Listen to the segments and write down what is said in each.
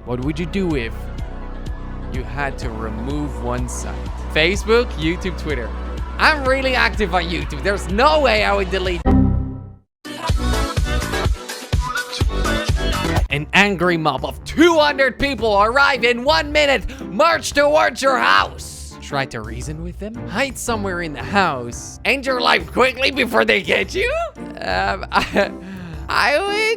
What would you do if you had to remove one site? Facebook, YouTube, Twitter. I'm really active on YouTube. There's no way I would delete. An angry mob of 200 people arrive in 1 minute. March towards your house. Try to reason with them. Hide somewhere in the house. End your life quickly before they get you. I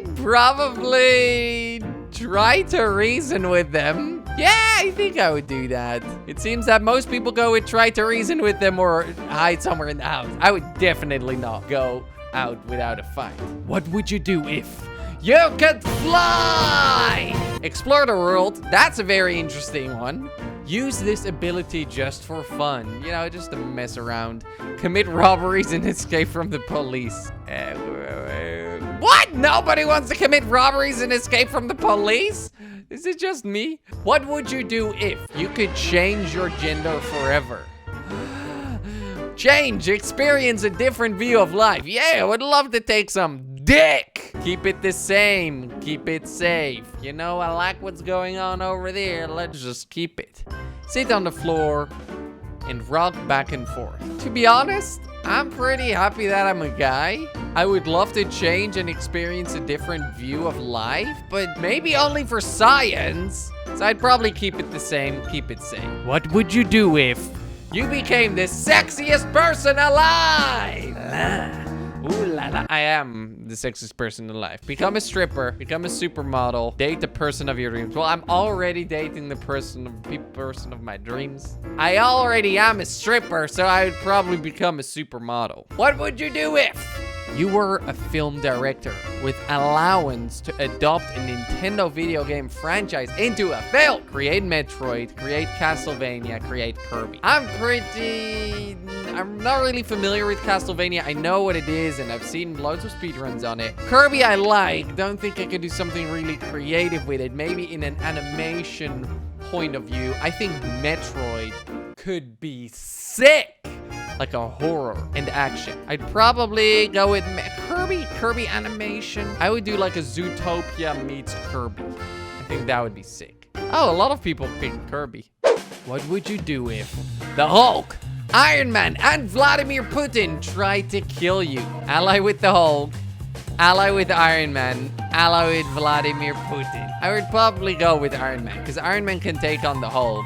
would probably try to reason with them. Yeah, I think I would do that. It seems that most people go with try to reason with them or hide somewhere in the house. I would definitely not go out without a fight. What would you do if you could fly? Explore the world. That's a very interesting one. Use this ability just for fun. You know, just to mess around. Commit robberies and escape from the police. What? Nobody wants to commit robberies and escape from the police? Is it just me? What would you do if you could change your gender forever? Change, experience a different view of life. Yeah, I would love to take some dick. Keep it the same, keep it safe. You know, I like what's going on over there. Let's just keep it. Sit on the floor and rock back and forth. To be honest, I'm pretty happy that I'm a guy. I would love to change and experience a different view of life, but maybe only for science. So I'd probably keep it the same, keep it safe. What would you do if you became the sexiest person alive? Ooh la la. I am the sexiest person alive. Become a stripper, become a supermodel, date the person of your dreams. Well, I'm already dating the person of my dreams. I already am a stripper, so I would probably become a supermodel. What would you do if you were a film director with allowance to adopt a Nintendo video game franchise into a film? Create Metroid, create Castlevania, create Kirby. I'm not really familiar with Castlevania. I know what it is, and I've seen loads of speedruns on it. Kirby I like. Don't think I could do something really creative with it. Maybe in an animation point of view. I think Metroid could be sick. Like a horror and action. I'd probably go with Kirby animation. I would do like a Zootopia meets Kirby. I think that would be sick. Oh, a lot of people pick Kirby. What would you do if the Hulk, Iron Man, and Vladimir Putin tried to kill you? Ally with the Hulk, ally with Iron Man, ally with Vladimir Putin. I would probably go with Iron Man, because Iron Man can take on the Hulk.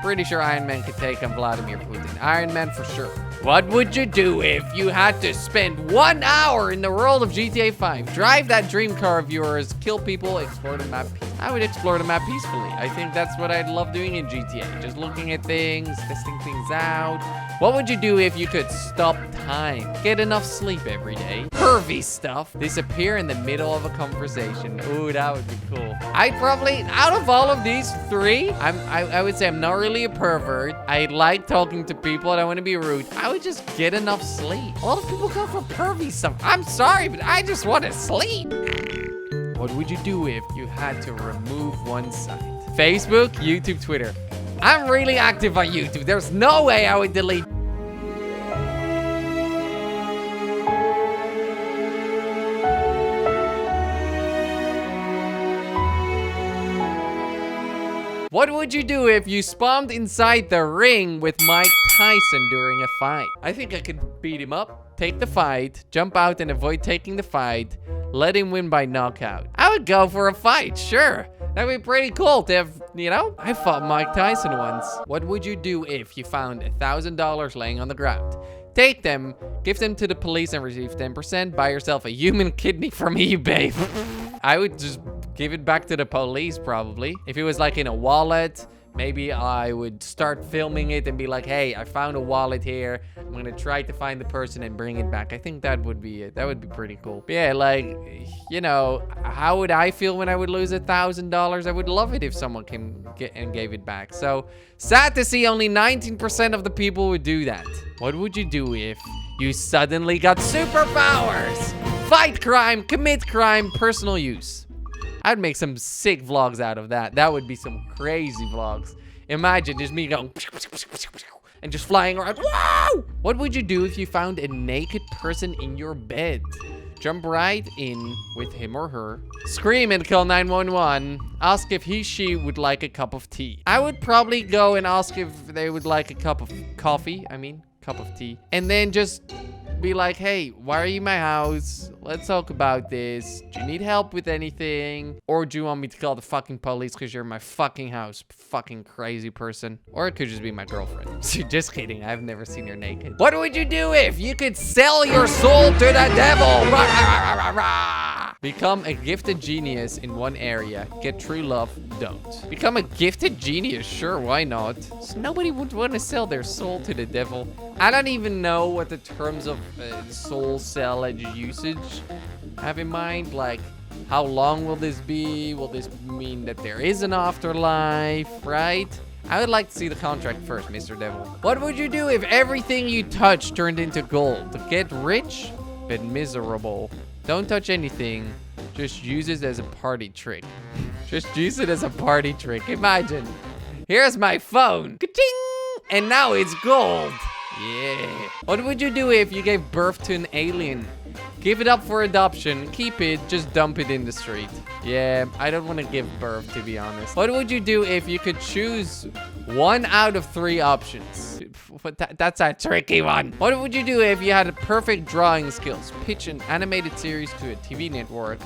Pretty sure Iron Man could take on Vladimir Putin. Iron Man for sure. What would you do if you had to spend 1 hour in the world of GTA 5? Drive that dream car of yours, kill people, explore the map. I would explore the map peacefully. I think that's what I'd love doing in GTA. Just looking at things, testing things out. What would you do if you could stop time? Get enough sleep every day. Pervy stuff. Disappear in the middle of a conversation. Ooh, that would be cool. I'd probably, out of all of these three, I would say I'm not really a pervert. I like talking to people. I don't want to be rude. I would just get enough sleep. A lot of people go for pervy stuff. I'm sorry, but I just want to sleep. What would you do if you had to remove one site? Facebook, YouTube, Twitter. I'm really active on YouTube. There's no way I would delete. What would you do if you spawned inside the ring with Mike Tyson during a fight? I think I could beat him up, take the fight, jump out and avoid taking the fight, let him win by knockout. I would go for a fight, sure. That'd be pretty cool to have, you know? I fought Mike Tyson once. What would you do if you found $1,000 laying on the ground? Take them, give them to the police and receive 10%, buy yourself a human kidney from eBay. I would just give it back to the police probably. If it was like in a wallet, maybe I would start filming it and be like, hey, I found a wallet here. I'm gonna try to find the person and bring it back. I think that would be it. That would be pretty cool. But yeah, like, you know, how would I feel when I would lose $1,000? I would love it if someone came and gave it back. So sad to see only 19% of the people would do that. What would you do if you suddenly got superpowers? Fight crime, commit crime, personal use. I'd make some sick vlogs out of that. That would be some crazy vlogs. Imagine just me going and just flying around. Wow! What would you do if you found a naked person in your bed? Jump right in with him or her. Scream and call 911. Ask if she would like a cup of tea. I would probably go and ask if they would like a cup of coffee. Cup of tea. And then just be like, hey, why are you in my house? Let's talk about this. Do you need help with anything? Or do you want me to call the fucking police because you're in my fucking house? Fucking crazy person. Or it could just be my girlfriend. Just kidding. I've never seen her naked. What would you do if you could sell your soul to the devil? Rah, rah, rah, rah, rah. Become a gifted genius in one area. Get true love. Don't. Become a gifted genius. Sure, why not? So nobody would want to sell their soul to the devil. I don't even know what the terms of soul cell usage have in mind. Like, how long will this be? Will this mean that there is an afterlife, right? I would like to see the contract first, Mr. Devil. What would you do if everything you touch turned into gold? Get rich, but miserable. Don't touch anything. Just use it as a party trick. Just use it as a party trick. Imagine. Here's my phone. Ka-ching! And now it's gold. Yeah. What would you do if you gave birth to an alien? Give it up for adoption. Keep it. Just dump it in the street. Yeah, I don't want to give birth, to be honest. What would you do if you could choose 1 out of 3 options? That's a tricky one. What would you do if you had perfect drawing skills? Pitch an animated series to a TV network.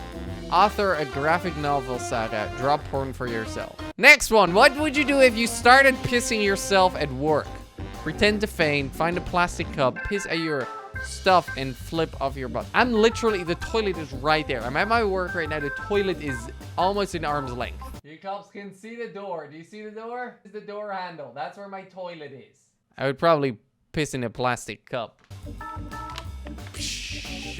Author a graphic novel saga. Draw porn for yourself. Next one. What would you do if you started pissing yourself at work? Pretend to faint. Find a plastic cup. Piss at your stuff and flip off your butt. I'm literally, the toilet is right there. I'm at my work right now. The toilet is almost in arm's length. You cops can see the door. Do you see the door? It's the door handle. That's where my toilet is. I would probably piss in a plastic cup.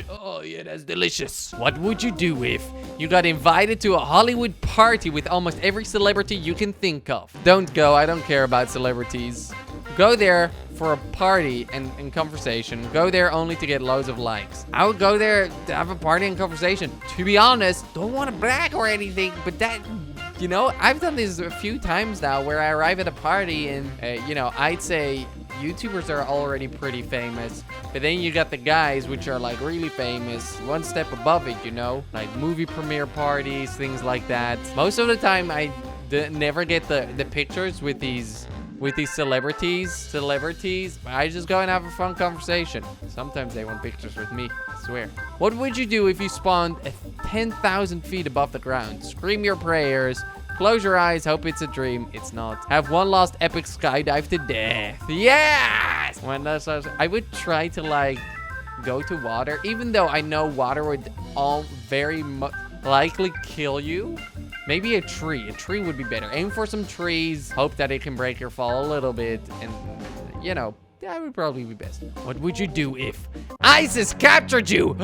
Oh yeah, that's delicious. What would you do if you got invited to a Hollywood party with almost every celebrity you can think of? Don't go. I don't care about celebrities. Go there for a party and conversation. Go there only to get loads of likes. I would go there to have a party and conversation. To be honest, don't want to brag or anything, but that, you know, I've done this a few times now where I arrive at a party and, you know, I'd say YouTubers are already pretty famous, but then you got the guys which are like really famous, one step above it, you know, like movie premiere parties, things like that. Most of the time I never get the pictures with these celebrities. I just go and have a fun conversation. Sometimes they want pictures with me, I swear. What would you do if you spawned at 10,000 feet above the ground? Scream your prayers. Close your eyes, hope it's a dream. It's not. Have one last epic skydive to death. Yes! I would try to like go to water, even though I know water would all very likely kill you. Maybe a tree. A tree would be better. Aim for some trees. Hope that it can break your fall a little bit. And, you know, that would probably be best. What would you do if ISIS captured you?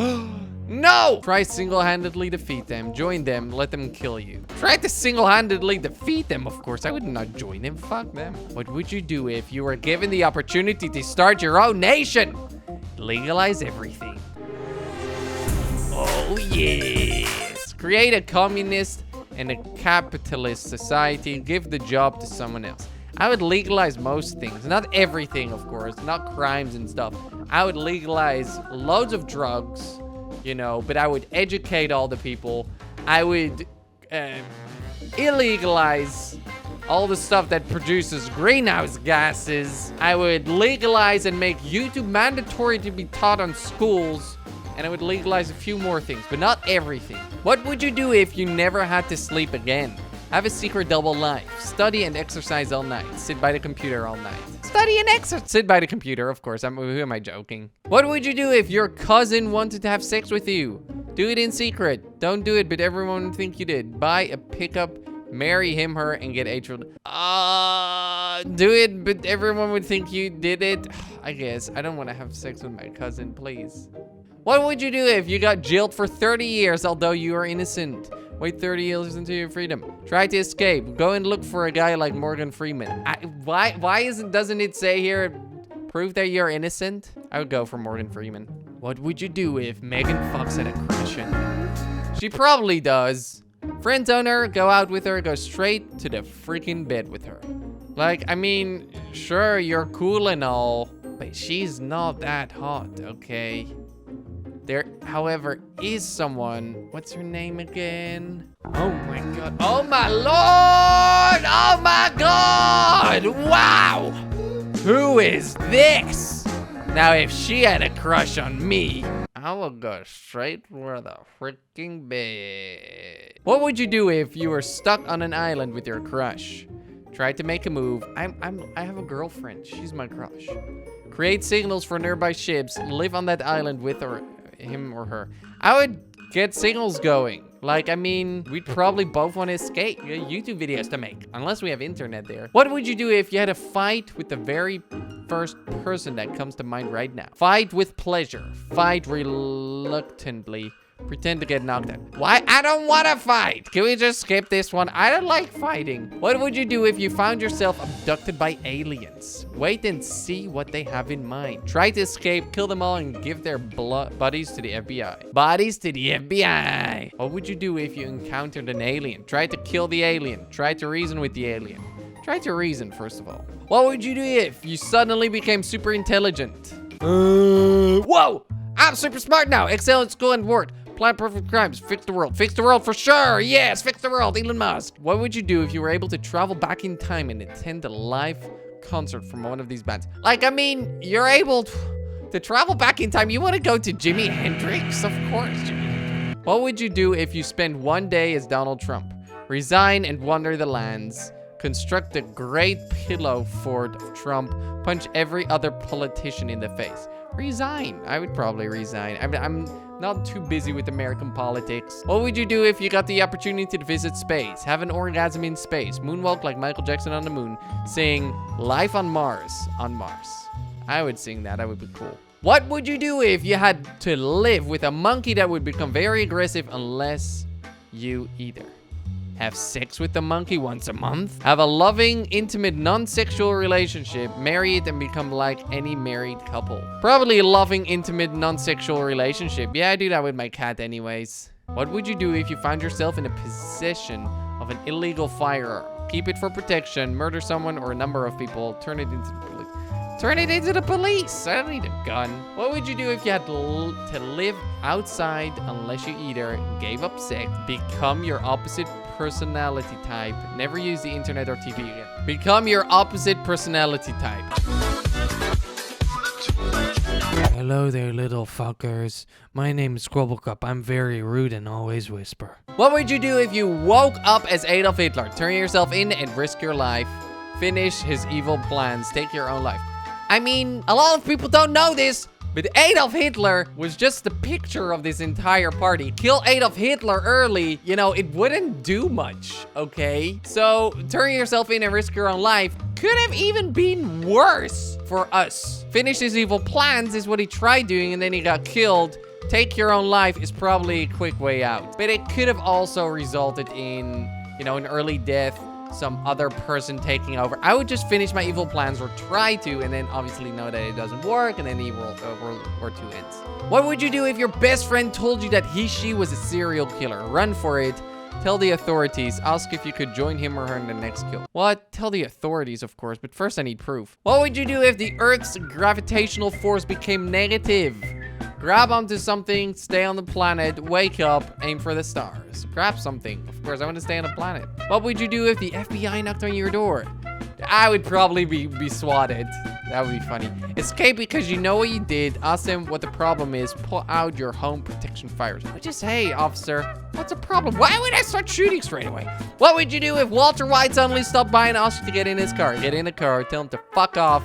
No! Try single-handedly defeat them. Join them. Let them kill you. Try to single-handedly defeat them, of course. I would not join them. Fuck them. What would you do if you were given the opportunity to start your own nation? Legalize everything. Oh, yes. Create a communist and a capitalist society. Give the job to someone else. I would legalize most things. Not everything, of course. Not crimes and stuff. I would legalize loads of drugs, you know, but I would educate all the people. I would illegalize all the stuff that produces greenhouse gases. I would legalize and make YouTube mandatory to be taught on schools. And I would legalize a few more things, but not everything. What would you do if you never had to sleep again? Have a secret double life. Study and exercise all night. Sit by the computer all night. Study and exercise. Sit by the computer, of course. Who am I joking? What would you do if your cousin wanted to have sex with you? Do it in secret. Don't do it, but everyone would think you did. Buy a pickup, marry him, her, and get HL. Do it, but everyone would think you did it. I guess. I don't want to have sex with my cousin, please. What would you do if you got jailed for 30 years, although you are innocent? Wait 30 years until your freedom. Try to escape. Go and look for a guy like Morgan Freeman. Why doesn't it say here, prove that you're innocent? I would go for Morgan Freeman. What would you do if Megan Fox had a crush on you? She probably does. Friend zone her, go out with her, go straight to the freaking bed with her. Like, I mean, sure, you're cool and all, but she's not that hot, okay? There, however, is someone. What's her name again? Oh my god. Oh my lord! Oh my god! Wow! Who is this? Now, if she had a crush on me, I would go straight for the freaking bed. What would you do if you were stuck on an island with your crush? Try to make a move. I have a girlfriend. She's my crush. Create signals for nearby ships. Live on that island with him or her. I would get signals going. Like, I mean, we'd probably both want to escape. We got YouTube videos to make, unless we have internet there. What would you do if you had a fight with the very first person that comes to mind right now? Fight with pleasure. Fight reluctantly. Pretend to get knocked out. Why? I don't want to fight. Can we just skip this one? I don't like fighting. What would you do if you found yourself abducted by aliens? Wait and see what they have in mind. Try to escape, kill them all, and give their bodies to the FBI. Bodies to the FBI. What would you do if you encountered an alien? Try to kill the alien. Try to reason with the alien. Try to reason, first of all. What would you do if you suddenly became super intelligent? Whoa! I'm super smart now. Excel in school and work. Plan perfect crimes. Fix the world. Fix the world for sure. Yes, fix the world. Elon Musk. What would you do if you were able to travel back in time and attend a live concert from one of these bands? Like, I mean, you're able to travel back in time. You want to go to Jimi Hendrix? Of course, Jimi Hendrix. What would you do if you spent one day as Donald Trump? Resign and wander the lands. Construct a great pillow fort of Trump. Punch every other politician in the face. Resign. I would probably resign. I'm not too busy with American politics. What would you do if you got the opportunity to visit space? Have an orgasm in space. Moonwalk like Michael Jackson on the moon. Sing Life on Mars on Mars. I would sing that. That would be cool. What would you do if you had to live with a monkey that would become very aggressive unless you either have sex with the monkey once a month, have a loving, intimate, non-sexual relationship, marry it, and become like any married couple? Probably a loving, intimate, non-sexual relationship. Yeah, I do that with my cat anyways. What would you do if you found yourself in a possession of an illegal firearm? Keep it for protection, murder someone or a number of people, turn it into the police. Turn it into the police. I don't need a gun. What would you do if you had to live outside unless you either gave up sex, become your opposite personality type, never use the internet or TV again? Become your opposite personality type. Hello there, little fuckers. My name is Kwebbelkop. I'm very rude and always whisper. What would you do if you woke up as Adolf Hitler? Turn yourself in and risk your life. Finish his evil plans. Take your own life. I mean, a lot of people don't know this, but Adolf Hitler was just the picture of this entire party. Kill Adolf Hitler early, you know, it wouldn't do much, okay? So, turning yourself in and risk your own life could have even been worse for us. Finish his evil plans is what he tried doing, and then he got killed. Take your own life is probably a quick way out. But it could have also resulted in, you know, an early death, some other person taking over. I would just finish my evil plans or try to, and then obviously know that it doesn't work, and then World War II ends. What would you do if your best friend told you that she was a serial killer? Run for it. Tell the authorities. Ask if you could join him or her in the next kill. What? Tell the authorities, of course, but first I need proof. What would you do if the Earth's gravitational force became negative? Grab onto something, stay on the planet, wake up, aim for the stars. Grab something. Of course, I want to stay on the planet. What would you do if the FBI knocked on your door? I would probably be swatted. That would be funny. Escape because you know what you did. Ask them what the problem is. Pull out your home protection fires. Just, hey, officer, what's the problem? Why would I start shooting straight away? What would you do if Walter White suddenly stopped by and asked you to get in his car? Get in the car, tell him to fuck off.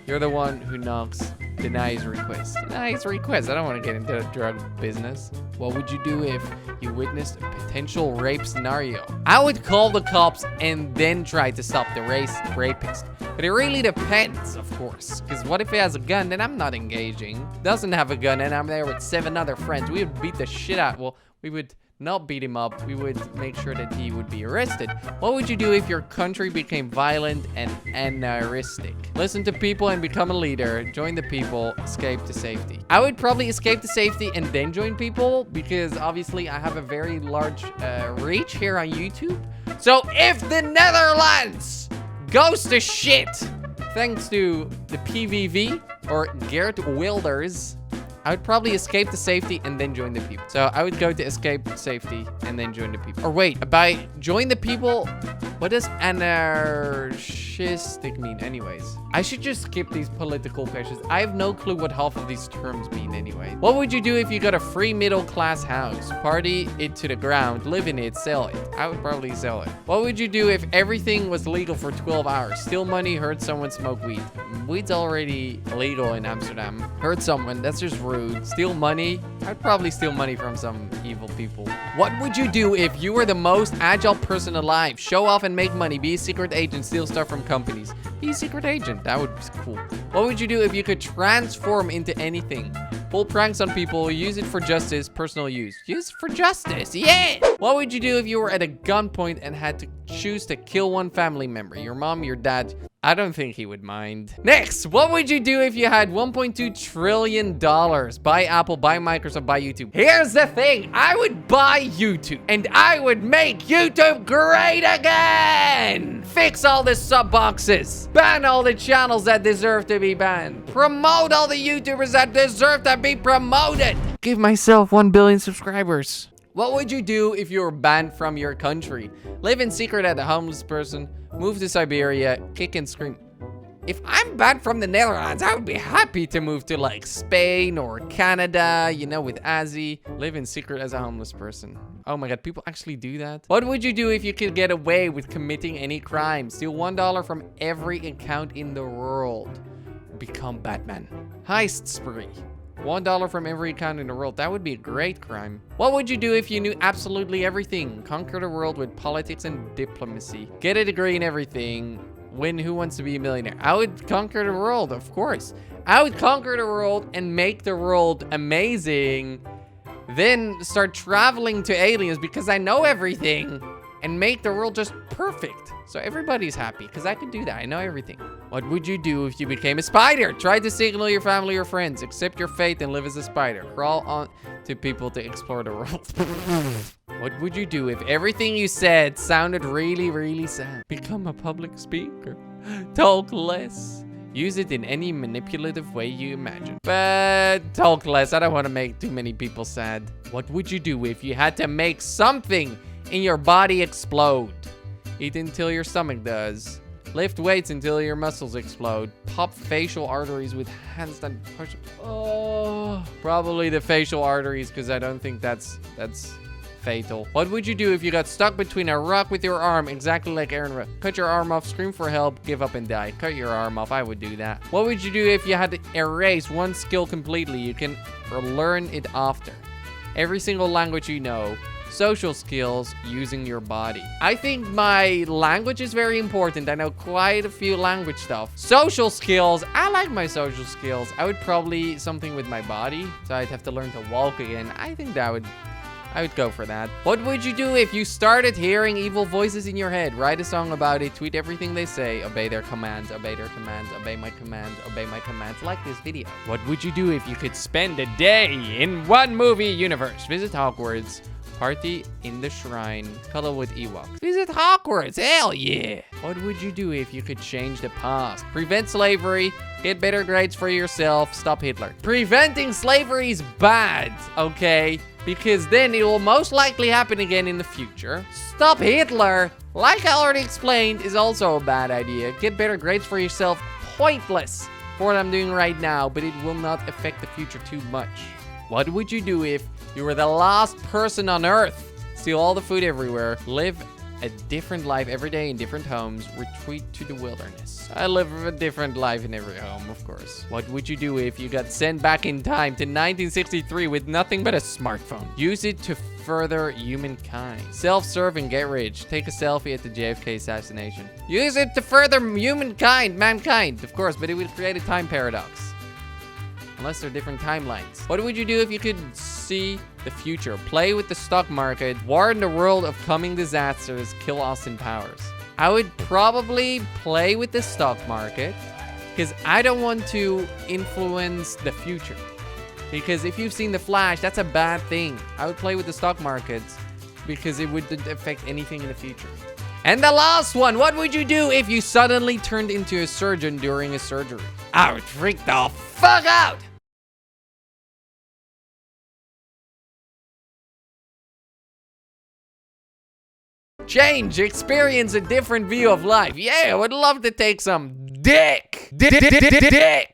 You're the one who knocks. Deny his request. Deny his request. I don't want to get into the drug business. What would you do if you witnessed a potential rape scenario? I would call the cops and then try to stop the rapist. But it really depends, of course. Because what if he has a gun? Then I'm not engaging. Doesn't have a gun and I'm there with 7 other friends. We would beat the shit out. Well, we would not beat him up. We would make sure that he would be arrested. What would you do if your country became violent and anarchistic? Listen to people and become a leader. Join the people. Escape to safety. I would probably escape to safety and then join people because obviously I have a very large reach here on YouTube. So if the Netherlands goes to shit, thanks to the PVV or Geert Wilders, I would probably escape to safety and then join the people. So I would go to escape safety and then join the people. Or wait, by join the people, what does anarchistic mean anyways? I should just skip these political questions. I have no clue what half of these terms mean anyway. What would you do if you got a free middle class house? Party it to the ground, live in it, sell it. I would probably sell it. What would you do if everything was legal for 12 hours? Steal money, hurt someone, smoke weed. Weed's already legal in Amsterdam. Hurt someone, that's just rude. Steal money? I'd probably steal money from some evil people. What would you do if you were the most agile person alive? Show off and make money. Be a secret agent, steal stuff from companies. Be a secret agent, that would be cool. What would you do if you could transform into anything? Pull pranks on people, use it for justice, personal use. Use it for justice, yeah! What would you do if you were at a gunpoint and had to choose to kill one family member? Your mom, your dad? I don't think he would mind. Next, what would you do if you had $1.2 trillion? Buy Apple, buy Microsoft, buy YouTube. Here's the thing, I would buy YouTube and I would make YouTube great again. Fix all the sub boxes. Ban all the channels that deserve to be banned. Promote all the YouTubers that deserve to be promoted. Give myself 1 billion subscribers. What would you do if you were banned from your country? Live in secret as a homeless person, move to Siberia, kick and scream. If I'm banned from the Netherlands, I would be happy to move to like Spain or Canada, you know, with Azzy. Live in secret as a homeless person. Oh my God, people actually do that? What would you do if you could get away with committing any crime? Steal $1 from every account in the world. Become Batman. Heist spree. $1 from every account in the world. That would be a great crime. What would you do if you knew absolutely everything? Conquer the world with politics and diplomacy. Get a degree in everything. Win Who Wants to Be a Millionaire. I would conquer the world, of course. I would conquer the world and make the world amazing. Then start traveling to aliens because I know everything and make the world just perfect. So everybody's happy because I could do that. I know everything. What would you do if you became a spider? Try to signal your family or friends. Accept your fate and live as a spider. Crawl on to people to explore the world. What would you do if everything you said sounded really, really sad? Become a public speaker. Talk less. Use it in any manipulative way you imagine. But talk less. I don't want to make too many people sad. What would you do if you had to make something in your body explode? Eat until your stomach does. Lift weights until your muscles explode. Pop facial arteries with handstand push. Oh, probably the facial arteries because I don't think that's fatal. What would you do if you got stuck between a rock with your arm, exactly like Aaron Rudd? Cut your arm off, scream for help, give up and die. Cut your arm off. I would do that. What would you do if you had to erase one skill completely? You can learn it after. Every single language you know. Social skills, using your body. I think my language is very important. I know quite a few language stuff. Social skills, I like my social skills. I would probably something with my body, so I'd have to learn to walk again. I think that I would go for that. What would you do if you started hearing evil voices in your head? Write a song about it, tweet everything they say, obey their commands, obey their commands, obey my commands, obey my commands, like this video. What would you do if you could spend a day in one movie universe? Visit Hogwarts, party in the shrine, cuddle with Ewoks. Visit Hogwarts, hell yeah! What would you do if you could change the past? Prevent slavery, get better grades for yourself, stop Hitler. Preventing slavery is bad, okay? Because then it will most likely happen again in the future. Stop Hitler, like I already explained, is also a bad idea. Get better grades for yourself, pointless for what I'm doing right now, but it will not affect the future too much. What would you do if you were the last person on Earth? Steal all the food everywhere, live a different life every day in different homes, retreat to the wilderness. I live a different life in every home, of course. What would you do if you got sent back in time to 1963 with nothing but a smartphone? Use it to further humankind. Self-serve and get rich. Take a selfie at the JFK assassination. Use it to further mankind, of course, but it would create a time paradox. Unless they're different timelines. What would you do if you could see the future? Play with the stock market, warn the world of coming disasters, kill Austin Powers. I would probably play with the stock market because I don't want to influence the future. Because if you've seen The Flash, that's a bad thing. I would play with the stock markets because it wouldn't affect anything in the future. And the last one, what would you do if you suddenly turned into a surgeon during a surgery? I would freak the fuck out! Change, experience a different view of life. Yeah, I would love to take some dick. Dick.